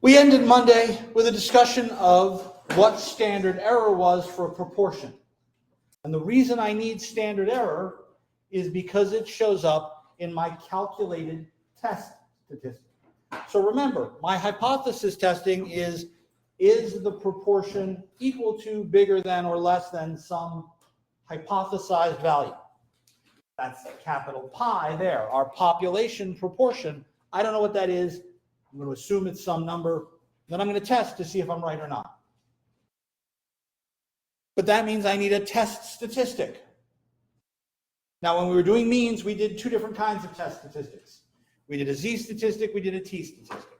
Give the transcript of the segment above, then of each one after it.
We ended Monday with a discussion of what standard error was for a proportion. And the reason I need standard error is because it shows up in my calculated test statistic. So remember, my hypothesis testing is the proportion equal to, bigger than, or less than some hypothesized value? That's capital pi there, our population proportion. I don't know what that is. I'm going to assume it's some number. Then I'm going to test to see if I'm right or not. But that means I need a test statistic. Now, when we were doing means, we did two different kinds of test statistics. We did a z statistic, we did a t statistic.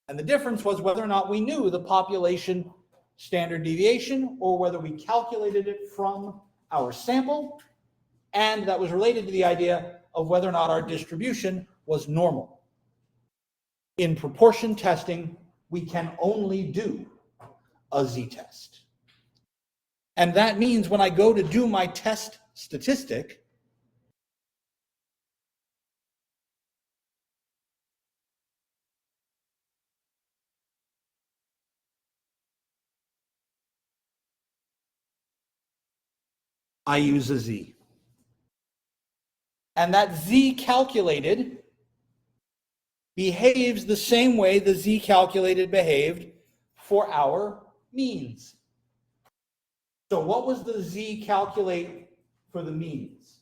And the difference was whether or not we knew the population standard deviation or whether we calculated it from our sample, and that was related to the idea of whether or not our distribution was normal. In proportion testing, we can only do a z-test. And that means when I go to do my test statistic, I use a z. And that z calculated behaves the same way the z calculated behaved for our means. So what was the z calculate for the means?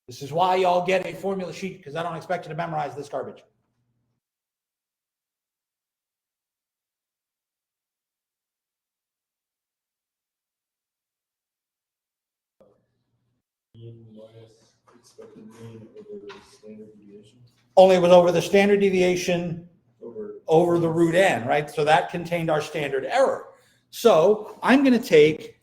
This is why y'all get a formula sheet, because I don't expect you to memorize this garbage. Mean minus expected mean over standard deviation. Only it was over the standard deviation over the root n, right? So that contained our standard error. So I'm going to take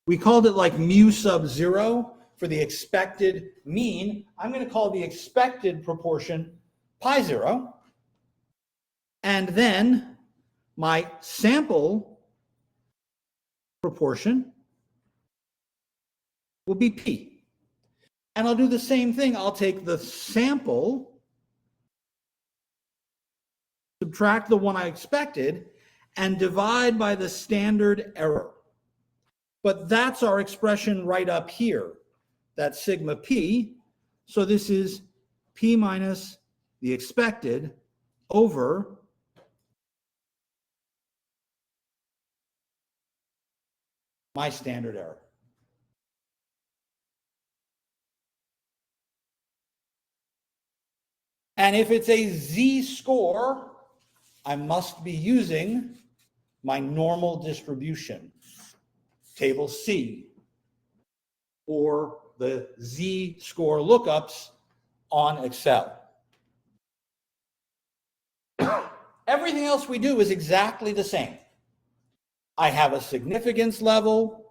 we called it like mu sub 0 for the expected mean. I'm going to call the expected proportion pi 0. And then my sample proportion will be p. And I'll do the same thing. I'll take the sample, subtract the one I expected, and divide by the standard error. But that's our expression right up here. That's sigma p. So this is p minus the expected over my standard error. And if it's a z-score, I must be using my normal distribution, table C, or the z-score lookups on Excel. Everything else we do is exactly the same. I have a significance level.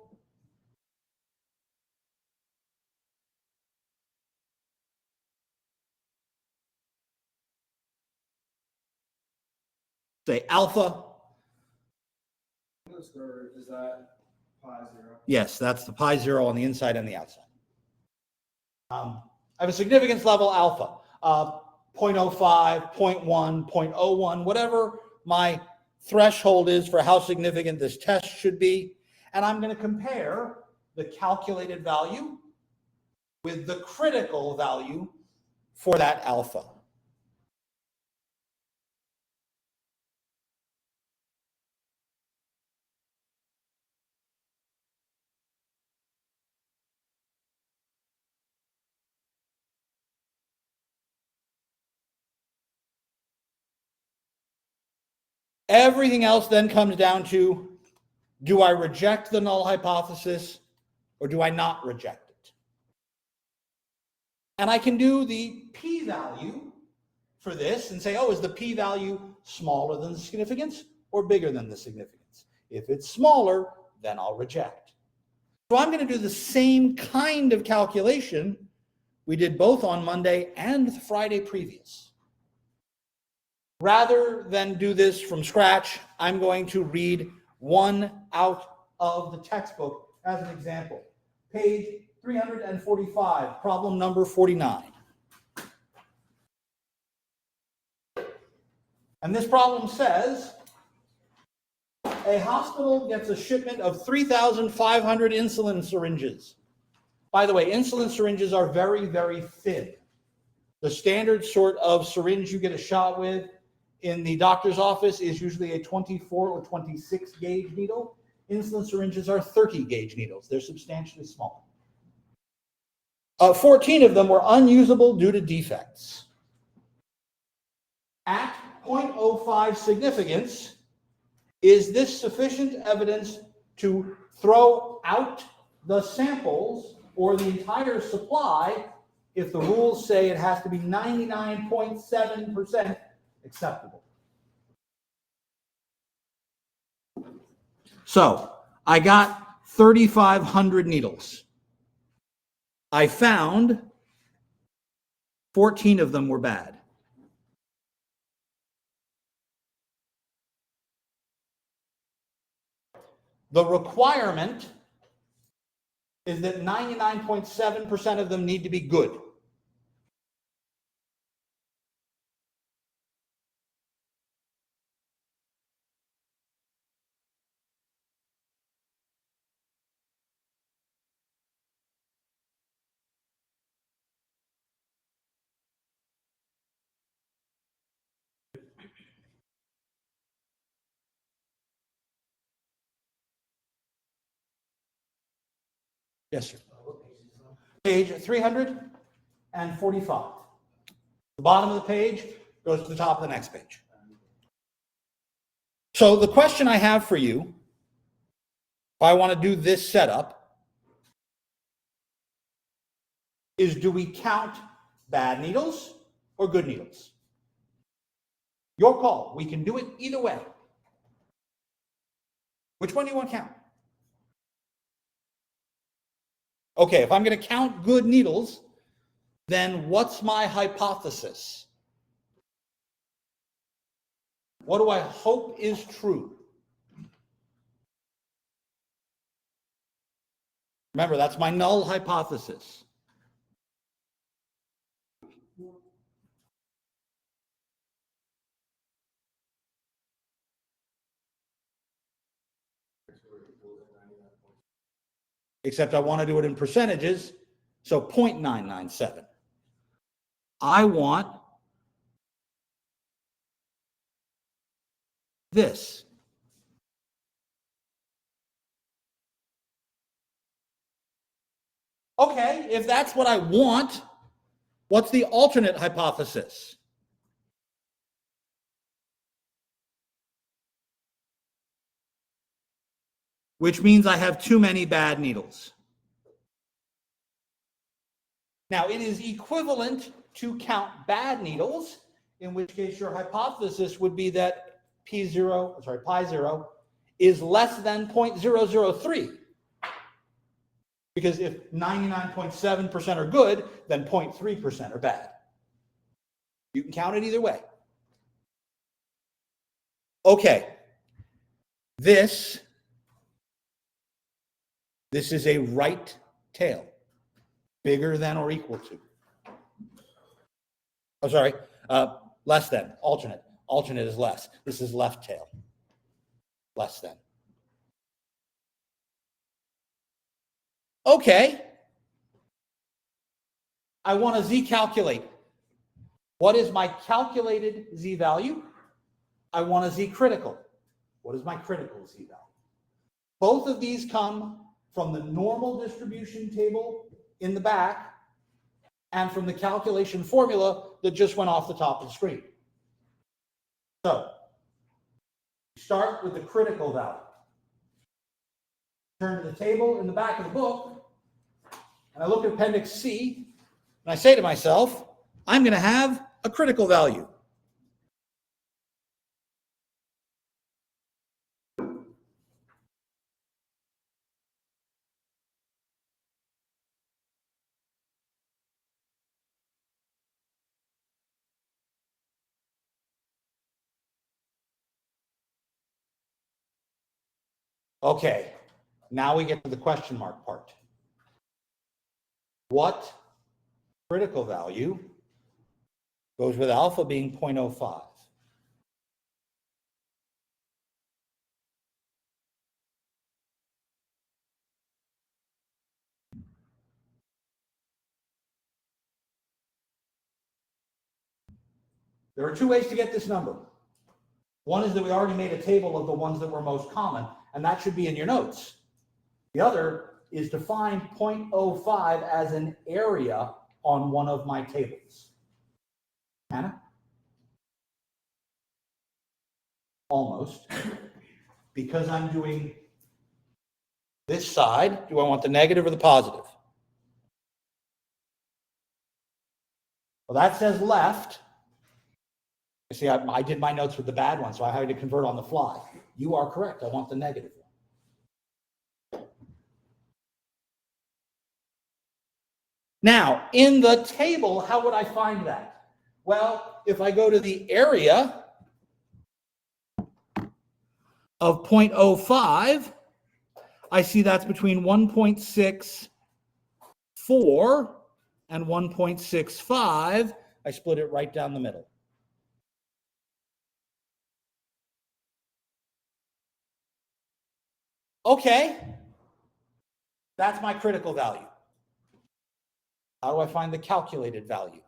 Say alpha. Is that pi 0? Yes, that's the pi 0 on the inside and the outside. I have a significance level alpha, 0.05, 0.1, 0.01, whatever my threshold is for how significant this test should be. And I'm going to compare the calculated value with the critical value for that alpha. Everything else then comes down to, do I reject the null hypothesis or do I not reject it? And I can do the p-value for this and say, oh, is the p-value smaller than the significance or bigger than the significance? If it's smaller, then I'll reject. So I'm going to do the same kind of calculation we did both on Monday and the Friday previous. Rather than do this from scratch, I'm going to read one out of the textbook as an example. Page 345, problem number 49. And this problem says, a hospital gets a shipment of 3,500 insulin syringes. By the way, insulin syringes are very, very thin. The standard sort of syringe you get a shot with in the doctor's office is usually a 24 or 26 gauge needle. Insulin syringes are 30 gauge needles. They're substantially smaller. 14 of them were unusable due to defects. At 0.05 significance, is this sufficient evidence to throw out the samples or the entire supply if the rules say it has to be 99.7% acceptable? So I got 3,500 needles. I found 14 of them were bad. The requirement is that 99.7% of them need to be good. Yes, sir. Page 345. The bottom of the page goes to the top of the next page. So the question I have for you, if I want to do this setup, is do we count bad needles or good needles? Your call. We can do it either way. Which one do you want to count? Okay, if I'm going to count good needles, then what's my hypothesis? What do I hope is true? Remember, that's my null hypothesis. Except I want to do it in percentages, so 0.997. I want this. Okay, if that's what I want, what's the alternate hypothesis? Which means I have too many bad needles. Now, it is equivalent to count bad needles, in which case your hypothesis would be that pi 0 is less than 0.003. Because if 99.7% are good, then 0.3% are bad. You can count it either way. Okay. This is a right tail, bigger than or equal to. Oh, sorry, less than, alternate. Alternate is less. This is left tail, less than. Okay. I want to z-calculate. What is my calculated z-value? I want a z-critical. What is my critical z-value? Both of these come from the normal distribution table in the back and from the calculation formula that just went off the top of the screen. So, start with the critical value. Turn to the table in the back of the book, and I look at Appendix C, and I say to myself, I'm going to have a critical value. Okay, now we get to the question mark part. What critical value goes with alpha being 0.05? There are two ways to get this number. One is that we already made a table of the ones that were most common, and that should be in your notes. The other is to find 0.05 as an area on one of my tables. Hannah? Almost. Because I'm doing this side, do I want the negative or the positive? Well, that says left. You see, I did my notes with the bad one, so I had to convert on the fly. You are correct. I want the negative one. Now, in the table, how would I find that? Well, if I go to the area of 0.05, I see that's between 1.64 and 1.65. I split it right down the middle. Okay, that's my critical value. How do I find the calculated value?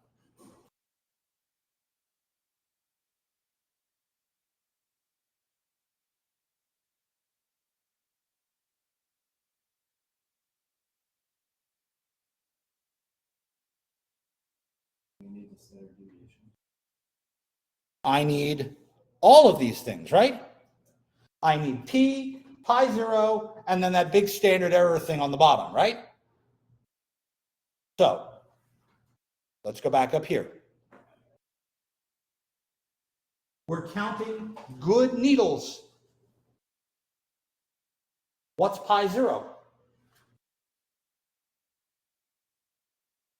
We need the standard deviation. I need all of these things, right? I need p, pi 0, and then that big standard error thing on the bottom, right? So let's go back up here. We're counting good needles. What's pi 0?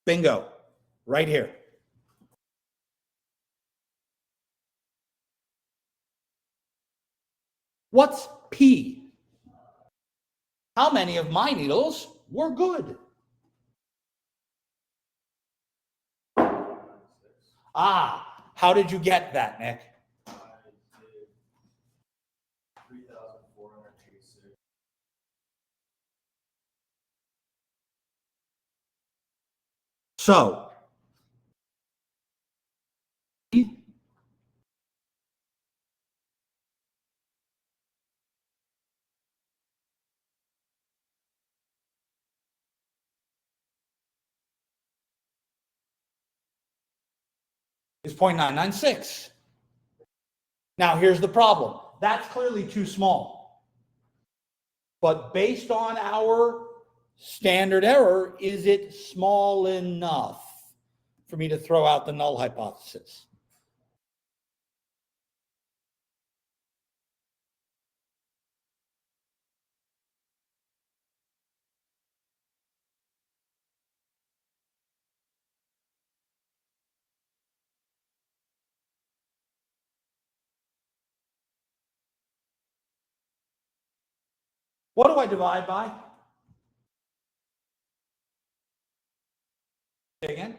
Bingo, right here. What's p? How many of my needles were good? Ah, how did you get that, Nick? I did 3,486. So, is 0.996. Now, here's the problem. That's clearly too small. But based on our standard error, is it small enough for me to throw out the null hypothesis? What do I divide by? Say again?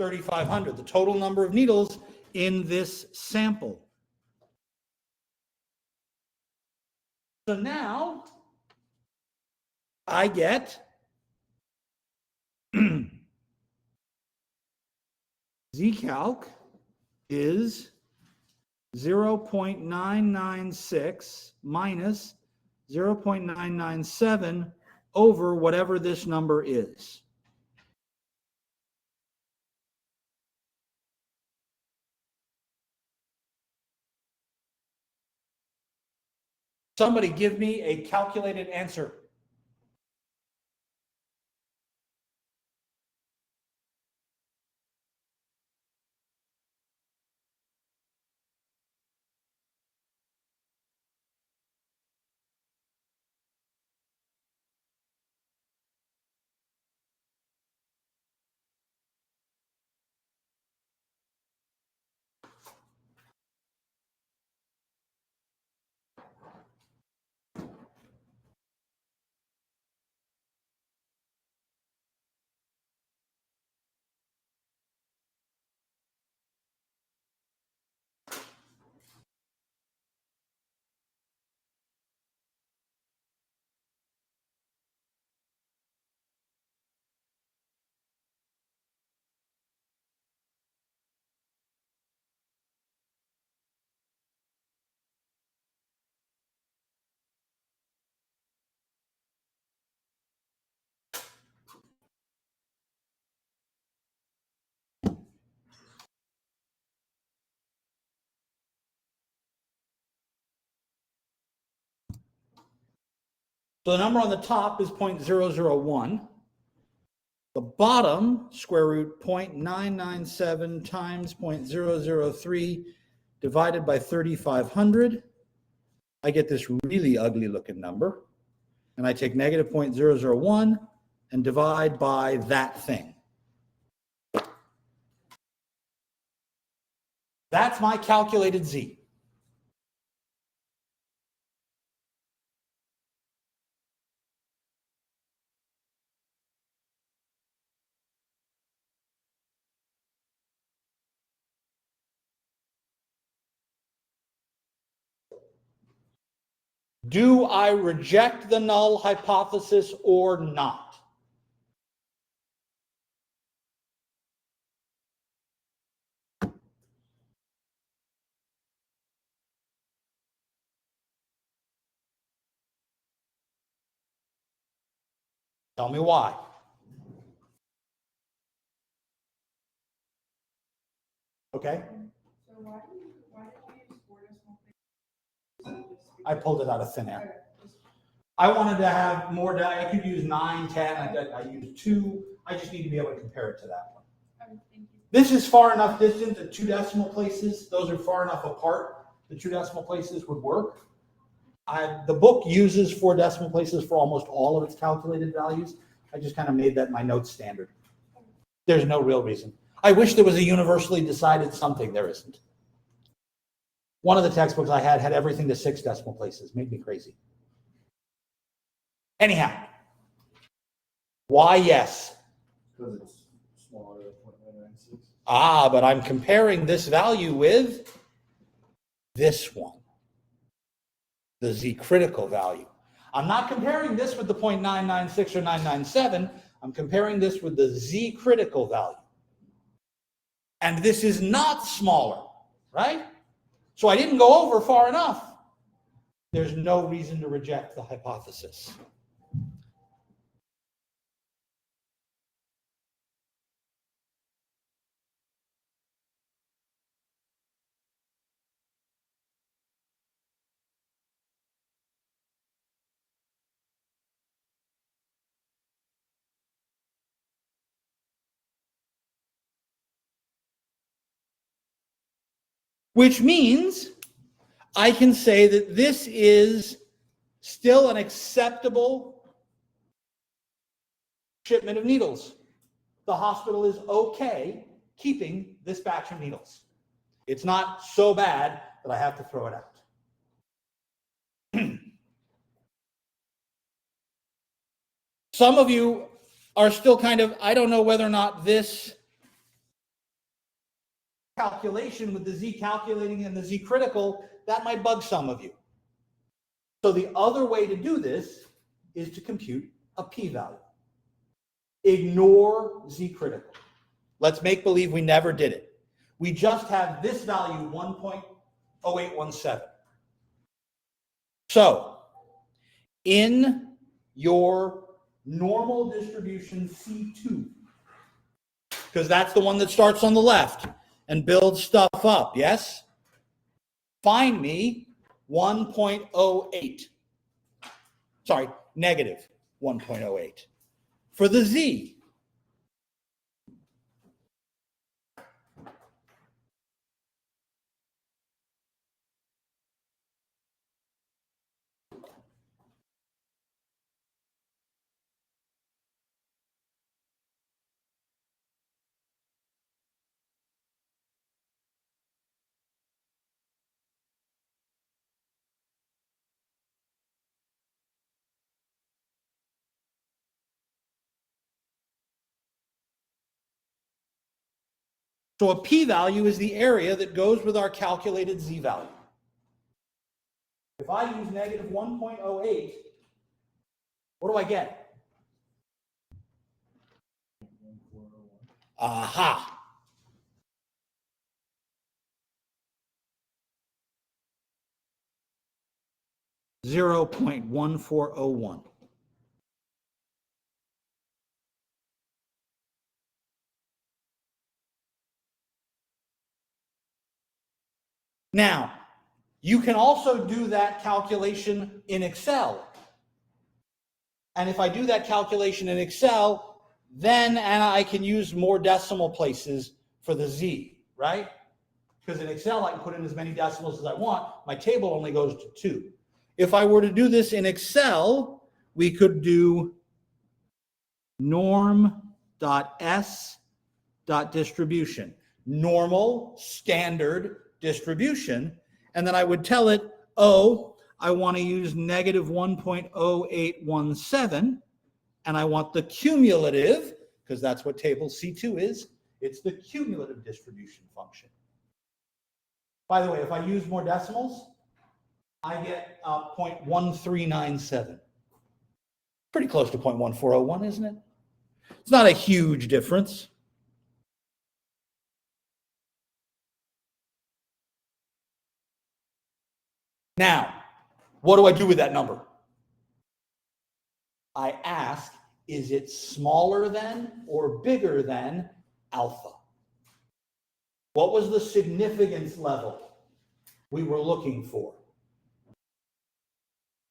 3,500, the total number of needles in this sample. So now I get zcalc is 0.996 minus 0.997 over whatever this number is. Somebody give me a calculated answer. So the number on the top is 0.001. The bottom, square root 0.997 times 0.003 divided by 3,500. I get this really ugly looking number. And I take negative 0.001 and divide by that thing. That's my calculated Z. Do I reject the null hypothesis or not? Tell me why. Okay. So why did you use 4 decimal places? I pulled it out of thin air. I wanted to have more data. I could use 9, 10. I used 2. I just need to be able to compare it to that one. Thank you. This is far enough distant that 2 decimal places, those are far enough apart that 2 decimal places would work. The book uses 4 decimal places for almost all of its calculated values. I just kind of made that my notes standard. There's no real reason. I wish there was a universally decided something. There isn't. One of the textbooks I had everything to 6 decimal places. Made me crazy. Anyhow, why yes? Because it's smaller than 0.996. Ah, but I'm comparing this value with this one, the Z critical value. I'm not comparing this with the 0.996 or 997. I'm comparing this with the Z critical value. And this is not smaller, right? So I didn't go over far enough. There's no reason to reject the hypothesis. Which means I can say that this is still an acceptable shipment of needles. The hospital is okay keeping this batch of needles. It's not so bad that I have to throw it out. Some of you are still kind of, I don't know whether or not this calculation with the Z calculating and the Z critical, that might bug some of you. So the other way to do this is to compute a p-value. Ignore Z critical. Let's make believe we never did it. We just have this value, 1.0817. So in your normal distribution C2, because that's the one that starts on the left and builds stuff up, yes? Find me 1.08. Sorry, negative 1.08. For the Z, so a p-value is the area that goes with our calculated Z value. If I use negative 1.08, what do I get? Aha. .1401. Now, you can also do that calculation in Excel. And if I do that calculation in Excel, then and I can use more decimal places for the Z, right? Because in Excel, I can put in as many decimals as I want. My table only goes to 2. If I were to do this in Excel, we could do norm.s.distribution, normal standard distribution. And then I would tell it, oh, I want to use negative 1.0817, and I want the cumulative, because that's what table C2 is. It's the cumulative distribution function. By the way, if I use more decimals, I get 0.1397. Pretty close to 0.1401, isn't it? It's not a huge difference. Now, what do I do with that number? I ask, is it smaller than or bigger than alpha? What was the significance level we were looking for?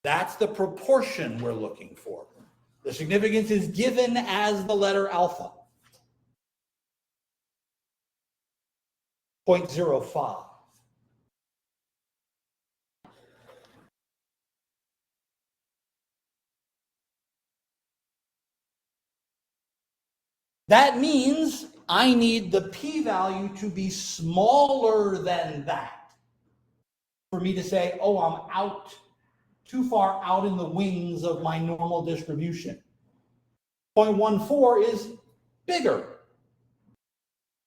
That's the proportion we're looking for. The significance is given as the letter alpha. 0.05. That means I need the p-value to be smaller than that for me to say, oh, I'm out, too far out in the wings of my normal distribution. 0.14 is bigger.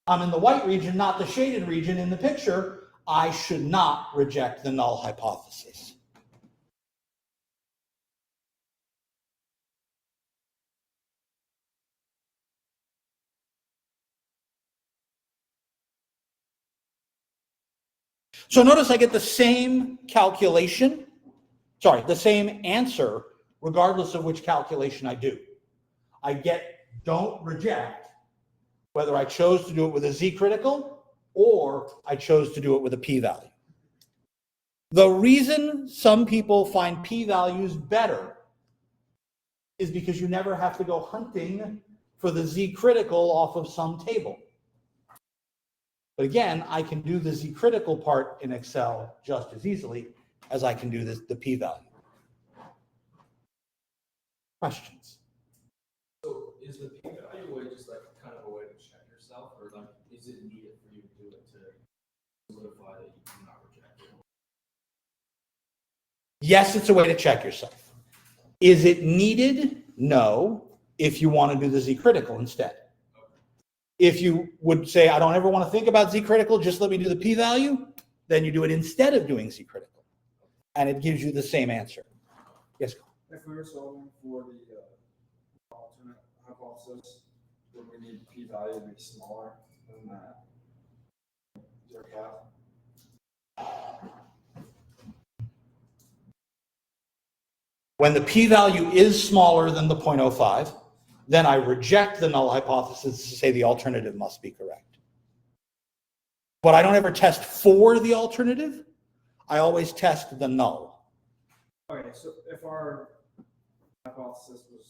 I'm in the white region, not the shaded region in the picture. I should not reject the null hypothesis. So notice I get the same calculation, the same answer, regardless of which calculation I do. I get don't reject whether I chose to do it with a z-critical or I chose to do it with a p-value. The reason some people find p-values better is because you never have to go hunting for the z-critical off of some table. But again, I can do the z-critical part in Excel just as easily as I can do the p-value. Questions? So is the p-value way just like kind of a way to check yourself, or like is it needed for you to do it to solidify that you do not reject it? Yes, it's a way to check yourself. Is it needed? No, if you want to do the z-critical instead. If you would say, I don't ever want to think about z-critical, just let me do the p-value, then you do it instead of doing z-critical. And it gives you the same answer. Yes? If we were solving for the alternate hypothesis, would we need p-value to be smaller than that 0.5? When the p-value is smaller than the 0.05, then I reject the null hypothesis to say the alternative must be correct. But I don't ever test for the alternative. I always test the null. Okay, so if our hypothesis was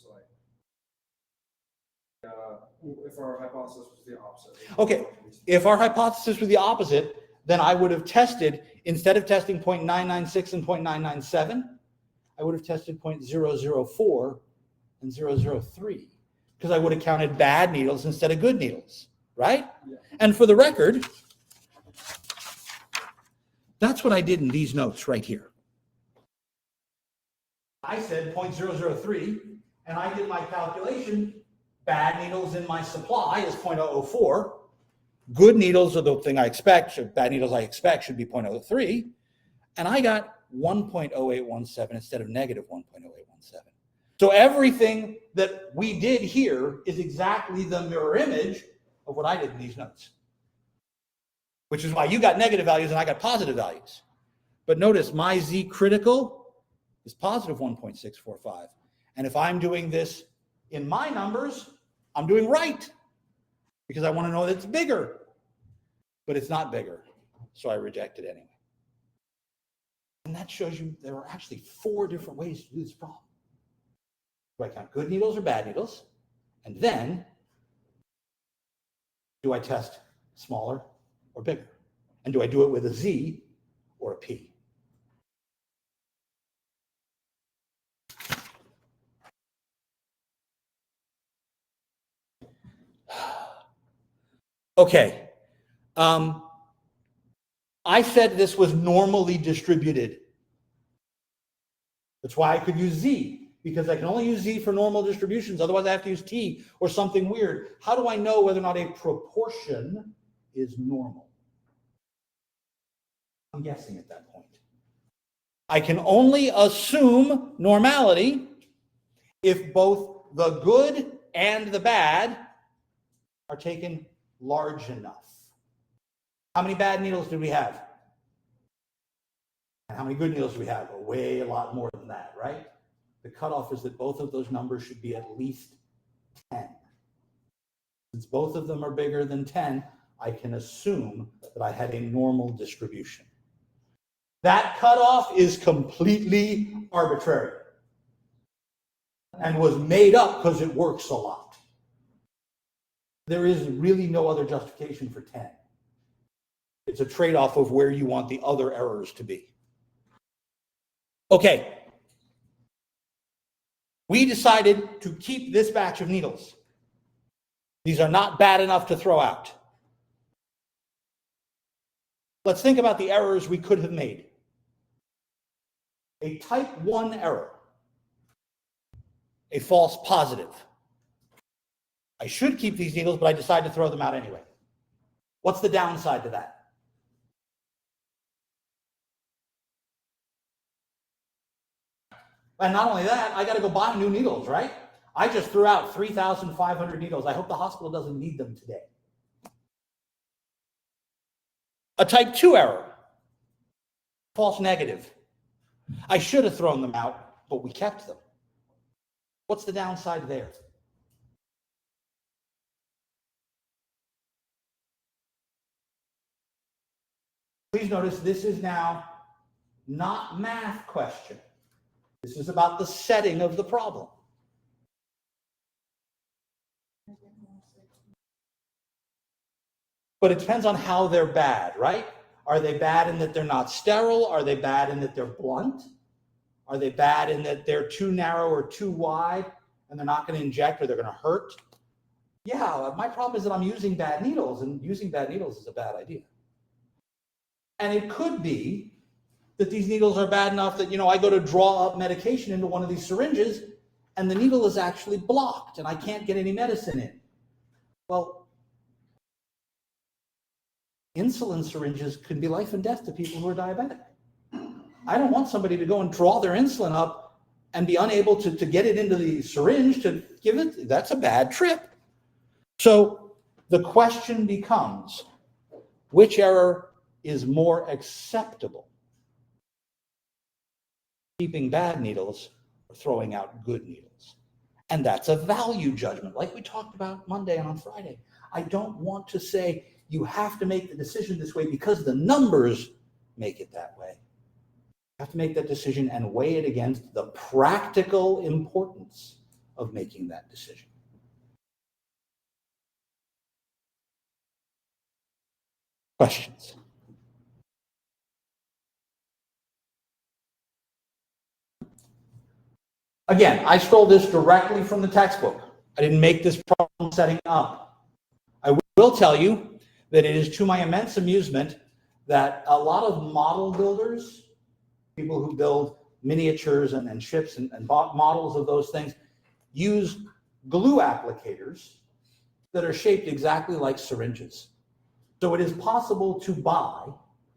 if our hypothesis was the opposite. Okay, if our hypothesis was the opposite, then I would have tested, instead of testing 0.996 and 0.997, I would have tested 0.004 and 0.003, because I would have counted bad needles instead of good needles, right? Yeah. And for the record, that's what I did in these notes right here. I said 0.003, and I did my calculation. Bad needles in my supply is 0.004. Good needles are the thing I expect. Bad needles I expect should be 0.03. And I got 1.0817 instead of negative 1.0817. So everything that we did here is exactly the mirror image of what I did in these notes. Which is why you got negative values and I got positive values. But notice my Z critical is positive 1.645. And if I'm doing this in my numbers, I'm doing right. Because I want to know that it's bigger. But it's not bigger. So I reject it anyway. And that shows you there are actually 4 different ways to do this problem. Do I count good needles or bad needles? And then, do I test smaller or bigger? And do I do it with a Z or a P? Okay. I said this was normally distributed. That's why I could use Z, because I can only use Z for normal distributions. Otherwise, I have to use T or something weird. How do I know whether or not a proportion is normal? I'm guessing at that point. I can only assume normality if both the good and the bad are taken large enough. How many bad needles do we have? And how many good needles do we have? A lot more than that, right? The cutoff is that both of those numbers should be at least 10. Since both of them are bigger than 10, I can assume that I had a normal distribution. That cutoff is completely arbitrary and was made up because it works a lot. There is really no other justification for 10. It's a trade-off of where you want the other errors to be. Okay. We decided to keep this batch of needles. These are not bad enough to throw out. Let's think about the errors we could have made. A type 1 error, a false positive. I should keep these needles, but I decide to throw them out anyway. What's the downside to that? And not only that, I got to go buy new needles, right? I just threw out 3,500 needles. I hope the hospital doesn't need them today. A type 2 error, false negative. I should have thrown them out, but we kept them. What's the downside there? Please notice this is now not math question. This is about the setting of the problem. But it depends on how they're bad, right? Are they bad in that they're not sterile? Are they bad in that they're blunt? Are they bad in that they're too narrow or too wide and they're not going to inject or they're going to hurt? Yeah, my problem is that I'm using bad needles, and using bad needles is a bad idea. And it could be that these needles are bad enough that, I go to draw up medication into one of these syringes and the needle is actually blocked and I can't get any medicine in. Well, insulin syringes can be life and death to people who are diabetic. I don't want somebody to go and draw their insulin up and be unable to get it into the syringe to give it. That's a bad trip. So the question becomes, which error is more acceptable? Keeping bad needles or throwing out good needles? And that's a value judgment, like we talked about Monday and on Friday. I don't want to say you have to make the decision this way because the numbers make it that way. You have to make that decision and weigh it against the practical importance of making that decision. Questions? Again, I stole this directly from the textbook. I didn't make this problem setting up. I will tell you that it is to my immense amusement that a lot of model builders, people who build miniatures and ships and models of those things, use glue applicators that are shaped exactly like syringes. So it is possible to buy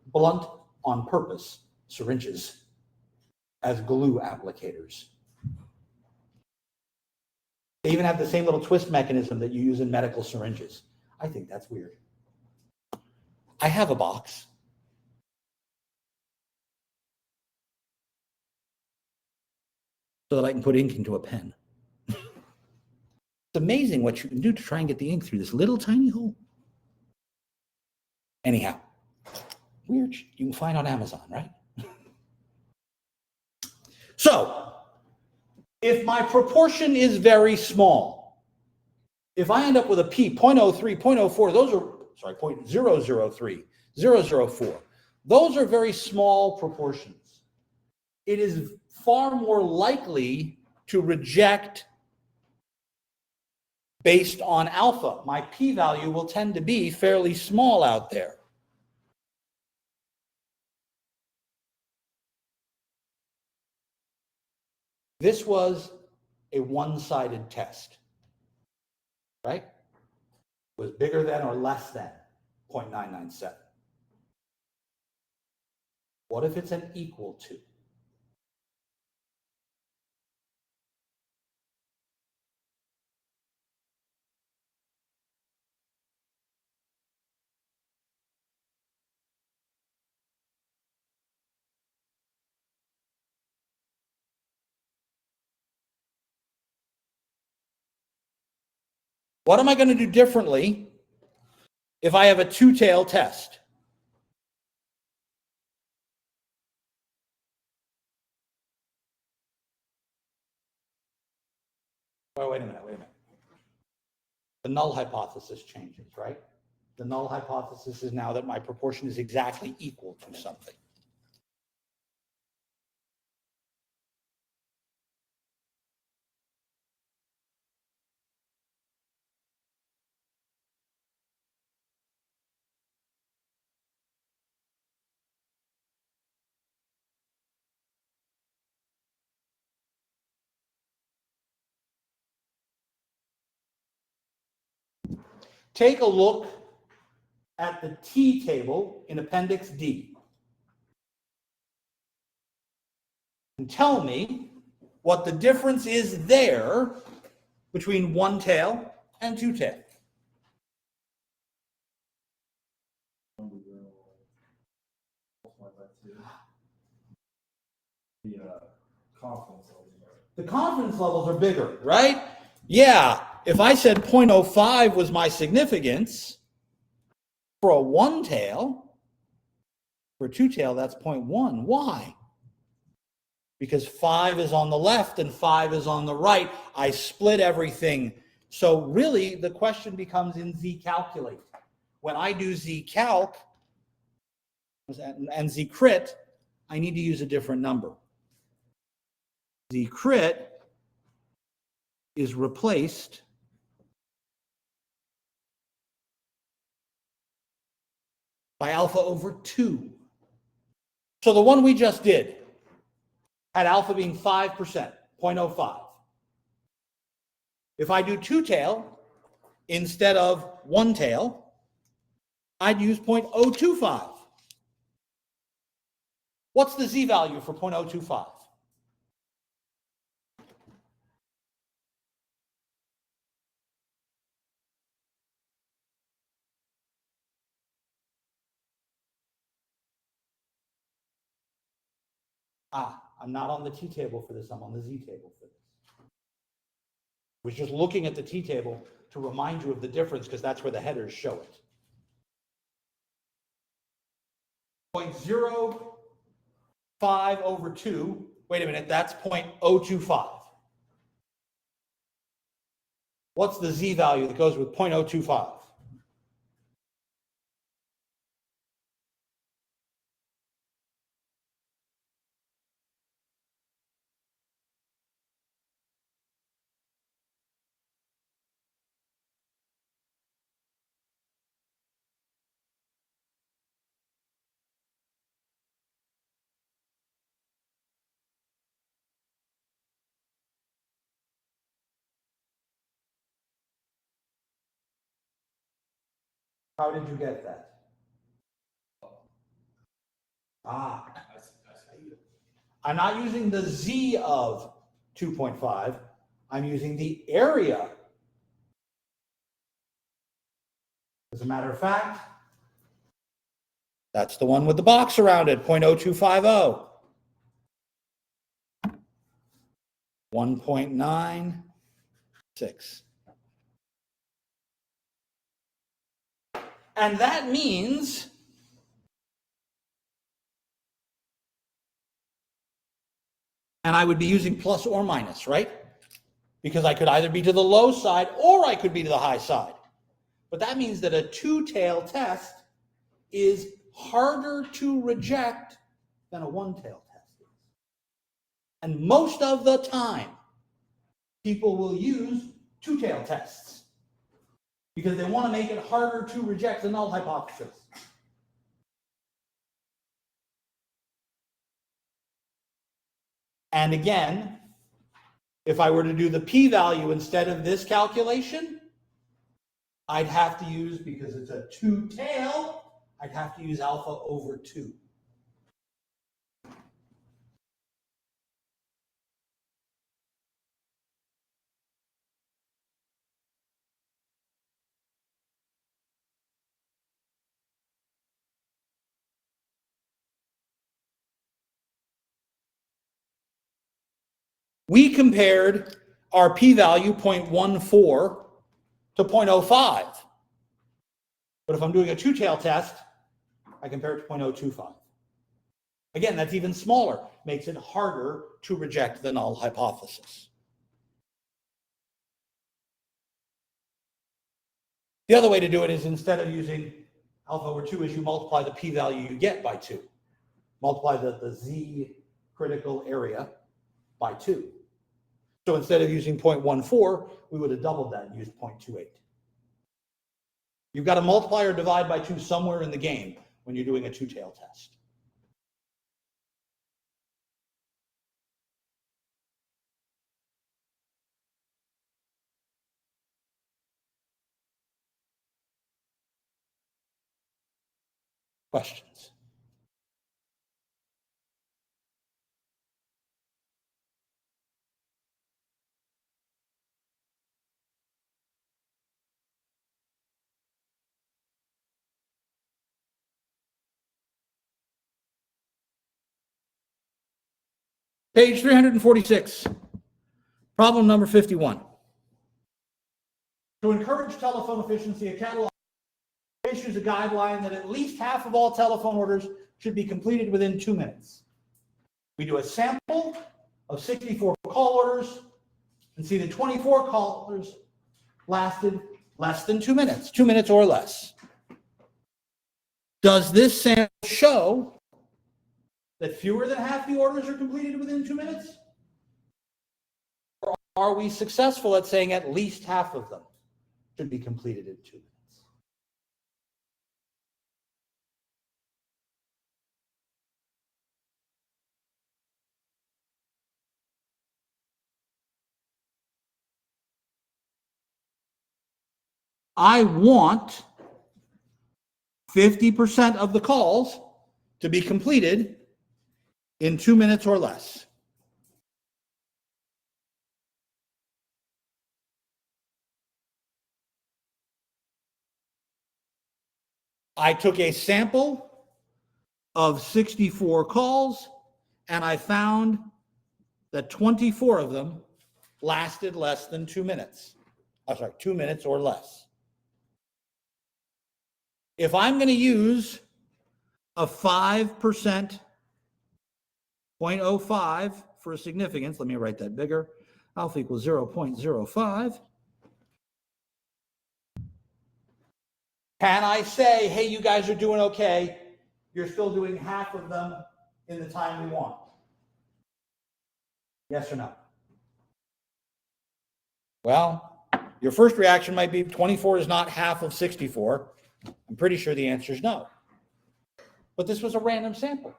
blunt on purpose syringes as glue applicators. They even have the same little twist mechanism that you use in medical syringes. I think that's weird. I have a box. So that I can put ink into a pen. It's amazing what you can do to try and get the ink through this little tiny hole. Anyhow, weird. You can find on Amazon, right? So, If my proportion is very small, if I end up with a p, 0.03, 0.04, those are, sorry, 0.003, 0.004, those are very small proportions. It is far more likely to reject based on alpha. My p-value will tend to be fairly small out there. This was a one-sided test, right? It was bigger than or less than 0.997. What if it's an equal to? What am I going to do differently if I have a two-tail test? Oh, wait a minute. The null hypothesis changes, right? The null hypothesis is now that my proportion is exactly equal to something. Take a look at the T table in Appendix D and tell me what the difference is there between one tail and two tail. Confidence levels are. The confidence levels are bigger, right? Yeah, if I said 0.05 was my significance for a one tail, for a two tail, that's 0.1. Why? Because 5 is on the left and 5 is on the right. I split everything. So really, the question becomes in Z-calculate. When I do Z-calc and Z-crit, I need to use a different number. Z-crit is replaced by alpha over 2. So the one we just did had alpha being 5%, 0.05. If I do two tail instead of one tail, I'd use 0.025. What's the Z value for 0.025? I'm not on the T table for this, I'm on the Z table for this. I was just looking at the T table to remind you of the difference because that's where the headers show it. 0.05 over 2, wait a minute, that's 0.025. What's the Z value that goes with 0.025? How did you get that? I'm not using the Z of 2.5. I'm using the area. As a matter of fact, that's the one with the box around it, 0.0250. 1.96. And that means And I would be using plus or minus, right? Because I could either be to the low side or I could be to the high side. But that means that a two-tail test is harder to reject than a one-tail test is. And most of the time, people will use two-tail tests because they want to make it harder to reject the null hypothesis. And again, if I were to do the p-value instead of this calculation, I'd have to use, because it's a two-tail, I'd have to use alpha over 2. We compared our p-value 0.14 to 0.05. But if I'm doing a two-tail test, I compare it to 0.025. Again, that's even smaller, makes it harder to reject the null hypothesis. The other way to do it is, instead of using alpha over 2, is you multiply the p-value you get by 2. Multiply the z critical area by 2. So instead of using 0.14, we would have doubled that and used 0.28. You've got to multiply or divide by 2 somewhere in the game when you're doing a two-tail test. Questions? Page 346, problem number 51. To encourage telephone efficiency, a catalog issues a guideline that at least half of all telephone orders should be completed within 2 minutes. We do a sample of 64 call orders and see that 24 call orders lasted less than 2 minutes, 2 minutes or less. Does this sample show that fewer than half the orders are completed within 2 minutes? Or are we successful at saying at least half of them should be completed in 2 minutes? I want 50% of the calls to be completed in 2 minutes or less. I took a sample of 64 calls and I found that 24 of them lasted less than 2 minutes. I'm sorry, 2 minutes or less. If I'm going to use a 5%, 0.05 for a significance, let me write that bigger, alpha equals 0.05. Can I say, hey, you guys are doing okay, you're still doing half of them in the time we want? Yes or no? Well, your first reaction might be 24 is not half of 64. I'm pretty sure the answer is no. But this was a random sample.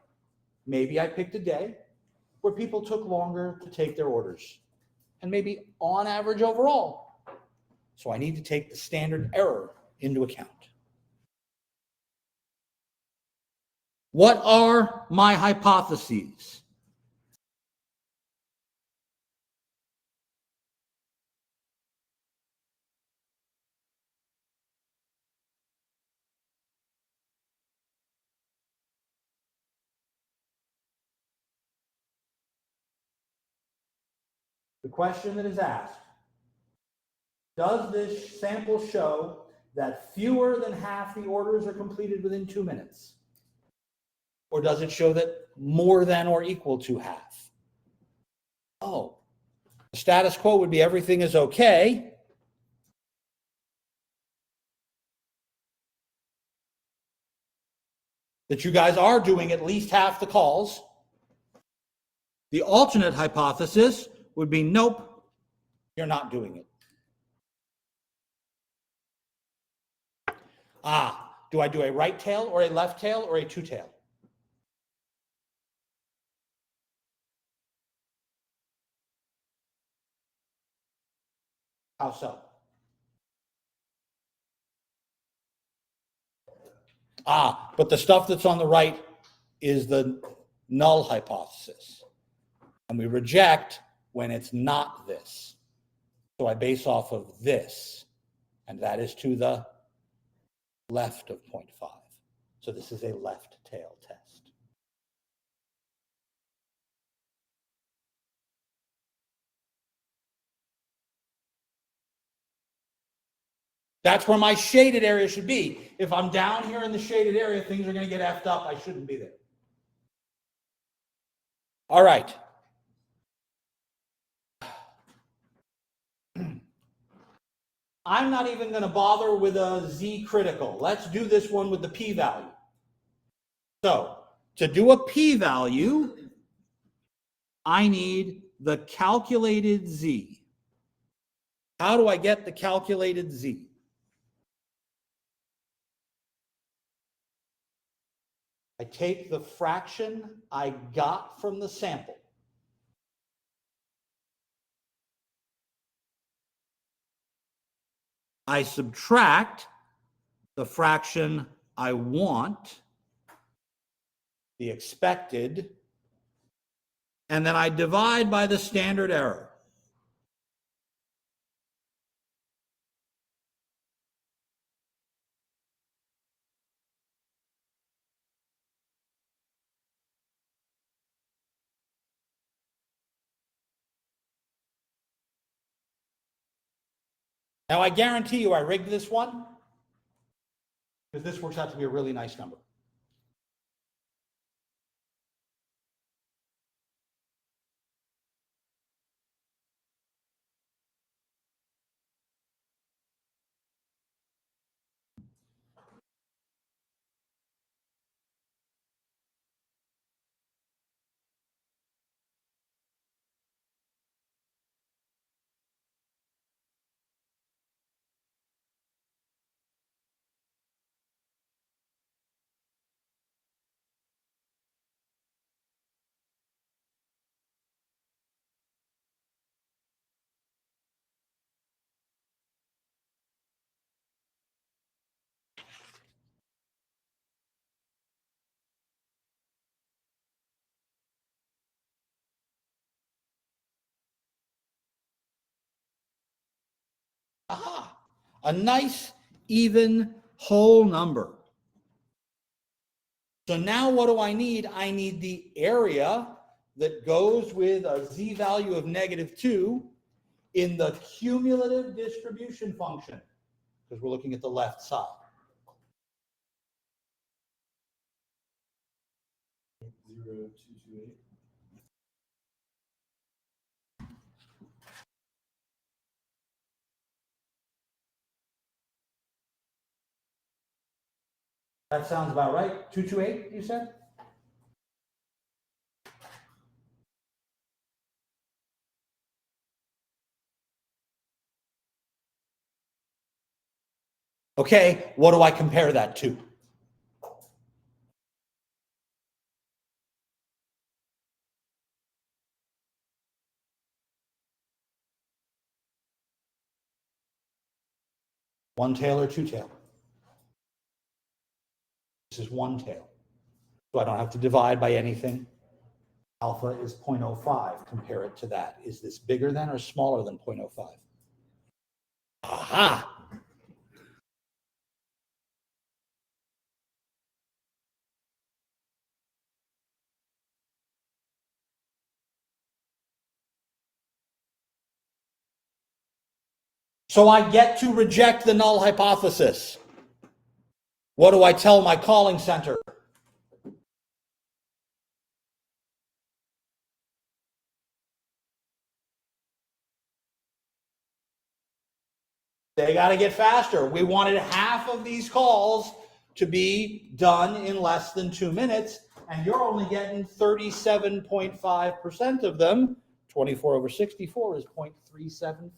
Maybe I picked a day where people took longer to take their orders, and maybe on average overall. So I need to take the standard error into account. What are my hypotheses? The question that is asked, does this sample show that fewer than half the orders are completed within 2 minutes? Or does it show that more than or equal to half? Oh, the status quo would be everything is okay. That you guys are doing at least half the calls. The alternate hypothesis would be nope, you're not doing it. Do I do a right tail or a left tail or a two tail? How so? But the stuff that's on the right is the null hypothesis. And we reject when it's not this. So I base off of this, and that is to the left of 0.5. So this is a left tail test. That's where my shaded area should be. If I'm down here in the shaded area, things are going to get effed up. I shouldn't be there. All right. I'm not even going to bother with a z critical. Let's do this one with the p-value. So to do a p-value, I need the calculated z. How do I get the calculated z? I take the fraction I got from the sample. I subtract the fraction I want, the expected, and then I divide by the standard error. Now, I guarantee you I rigged this one because this works out to be a really nice number. Aha, a nice, even, whole number. So now what do I need? I need the area that goes with a z value of -2 in the cumulative distribution function, because we're looking at the left side. 0.0228. That sounds about right. 228, you said? Okay, what do I compare that to? One tail or two tail? This is one tail. So I don't have to divide by anything. Alpha is 0.05. Compare it to that. Is this bigger than or smaller than 0.05? Aha! So I get to reject the null hypothesis. What do I tell my calling center? They got to get faster. We wanted half of these calls to be done in less than 2 minutes, and you're only getting 37.5% of them. 24 over 64 is 0.375.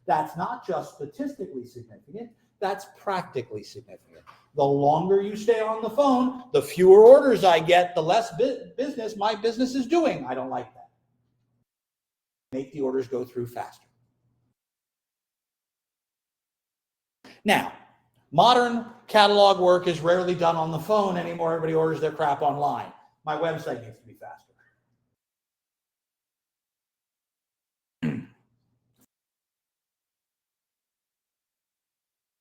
That's not just statistically significant, that's practically significant. The longer you stay on the phone, the fewer orders I get, the less business my business is doing. I don't like that. Make the orders go through faster. Now, modern catalog work is rarely done on the phone anymore. Everybody orders their crap online. My website needs to be faster.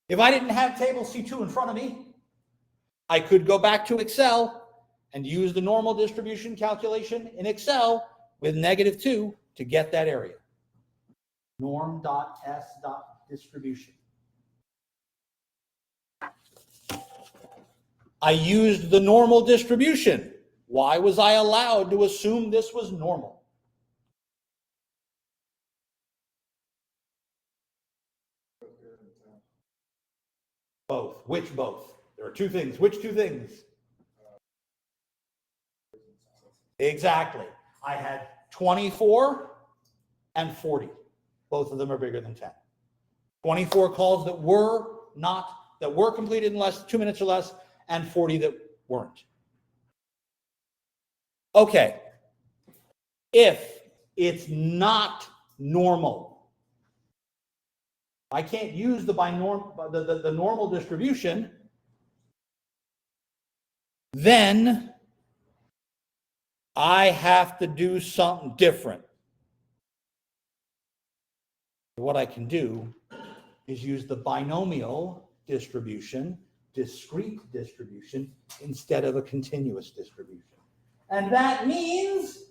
If I didn't have table C2 in front of me, I could go back to Excel and use the normal distribution calculation in Excel with -2 to get that area. Norm.s.distribution. I used the normal distribution. Why was I allowed to assume this was normal? Both. Which both? There are two things. Which two things? Exactly. I had 24 and 40. Both of them are bigger than 10. 24 calls that were completed in 2 minutes or less, and 40 that weren't. Okay. If it's not normal, I can't use the normal distribution, then I have to do something different. What I can do is use the binomial distribution, discrete distribution, instead of a continuous distribution. And that means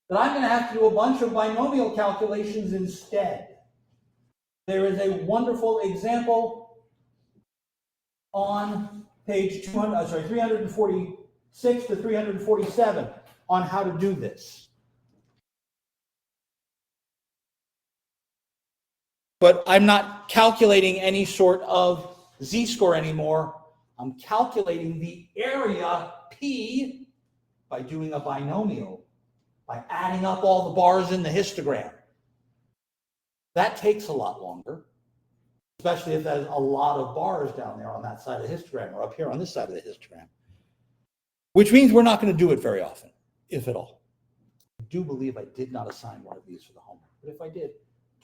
that I'm going to have to do a bunch of binomial calculations instead. There is a wonderful example on page 346 to 347 on how to do this. But I'm not calculating any sort of z-score anymore. I'm calculating the area P by doing a binomial, by adding up all the bars in the histogram. That takes a lot longer, especially if there's a lot of bars down there on that side of the histogram or up here on this side of the histogram, which means we're not going to do it very often, if at all. I do believe I did not assign one of these for the homework, but if I did,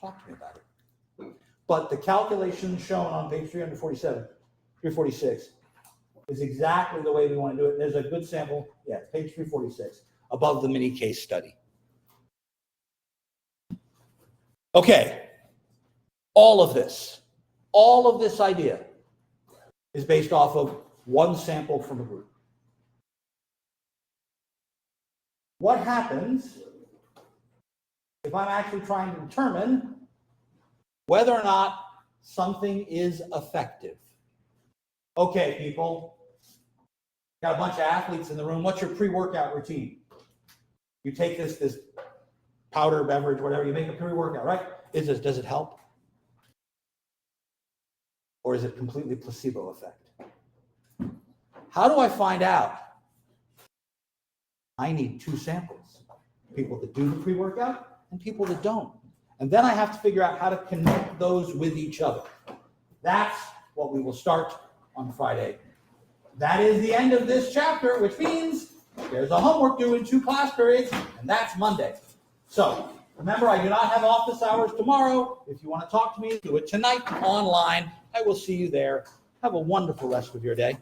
talk to me about it. But the calculation shown on page 347, 346 is exactly the way we want to do it. There's a good sample, yeah, page 346, above the mini case study. Okay, all of this idea is based off of one sample from a group. What happens if I'm actually trying to determine whether or not something is effective? Okay, people, got a bunch of athletes in the room. What's your pre-workout routine? You take this powder beverage, whatever, you make a pre-workout, right? Does it help? Or is it completely placebo effect? How do I find out? I need two samples. People that do the pre-workout and people that don't. And then I have to figure out how to connect those with each other. That's what we will start on Friday. That is the end of this chapter, which means there's a homework due in 2 class periods, and that's Monday. So remember, I do not have office hours tomorrow. If you want to talk to me, do it tonight online. I will see you there. Have a wonderful rest of your day.